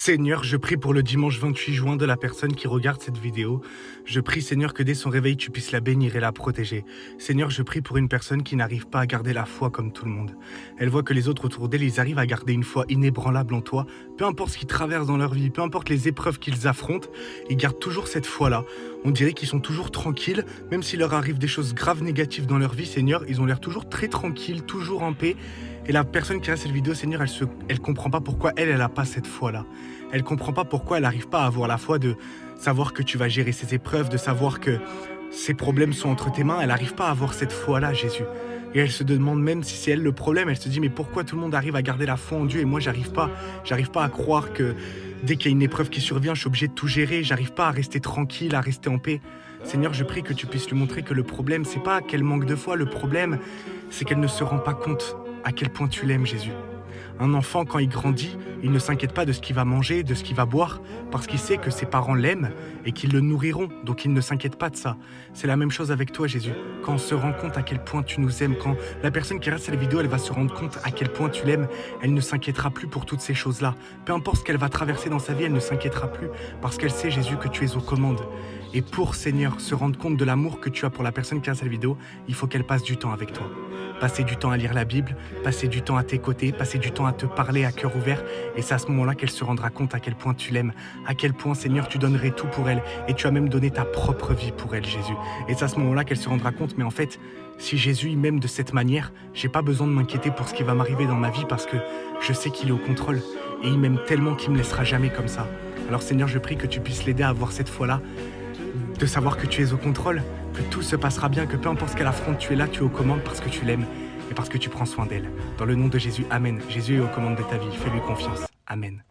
Seigneur, je prie pour le dimanche 28 juin de la personne qui regarde cette vidéo. Je prie, Seigneur, que dès son réveil, tu puisses la bénir et la protéger. Seigneur, je prie pour une personne qui n'arrive pas à garder la foi comme tout le monde. Elle voit que les autres autour d'elle, ils arrivent à garder une foi inébranlable en toi. Peu importe ce qu'ils traversent dans leur vie, peu importe les épreuves qu'ils affrontent, ils gardent toujours cette foi-là. On dirait qu'ils sont toujours tranquilles, même s'il leur arrive des choses graves négatives dans leur vie, Seigneur, ils ont l'air toujours très tranquilles, toujours en paix. Et la personne qui a cette vidéo, Seigneur, elle comprend pas pourquoi elle n'a pas cette foi-là. Elle comprend pas pourquoi elle n'arrive pas à avoir la foi de savoir que tu vas gérer ses épreuves, de savoir que ses problèmes sont entre tes mains. Elle n'arrive pas à avoir cette foi-là, Jésus. Et elle se demande même si c'est elle le problème. Elle se dit, mais pourquoi tout le monde arrive à garder la foi en Dieu et moi, j'arrive pas à croire que dès qu'il y a une épreuve qui survient, je suis obligé de tout gérer. J'arrive pas à rester tranquille, à rester en paix. Seigneur, je prie que tu puisses lui montrer que le problème, c'est pas qu'elle manque de foi. Le problème, c'est qu'elle ne se rend pas compte à quel point tu l'aimes, Jésus. Un enfant, quand il grandit, il ne s'inquiète pas de ce qu'il va manger, de ce qu'il va boire, parce qu'il sait que ses parents l'aiment et qu'ils le nourriront, donc il ne s'inquiète pas de ça. C'est la même chose avec toi, Jésus. Quand on se rend compte à quel point tu nous aimes, quand la personne qui regarde cette vidéo, elle va se rendre compte à quel point tu l'aimes, elle ne s'inquiétera plus pour toutes ces choses-là. Peu importe ce qu'elle va traverser dans sa vie, elle ne s'inquiétera plus, parce qu'elle sait, Jésus, que tu es aux commandes. Et pour, Seigneur, se rendre compte de l'amour que tu as pour la personne qui regarde cette vidéo, il faut qu'elle passe du temps avec toi. Passer du temps à lire la Bible, passer du temps à tes côtés, passer du temps à te parler à cœur ouvert. Et c'est à ce moment-là qu'elle se rendra compte à quel point tu l'aimes, à quel point, Seigneur, tu donnerais tout pour elle. Et tu as même donné ta propre vie pour elle, Jésus. Et c'est à ce moment-là qu'elle se rendra compte, mais en fait, si Jésus il m'aime de cette manière, j'ai pas besoin de m'inquiéter pour ce qui va m'arriver dans ma vie parce que je sais qu'il est au contrôle. Et il m'aime tellement qu'il me laissera jamais comme ça. Alors Seigneur, je prie que tu puisses l'aider à avoir cette foi-là, de savoir que tu es au contrôle, que tout se passera bien, que peu importe ce qu'elle affronte, tu es là, tu es aux commandes parce que tu l'aimes et parce que tu prends soin d'elle. Dans le nom de Jésus, Amen. Jésus est aux commandes de ta vie, fais-lui confiance. Amen.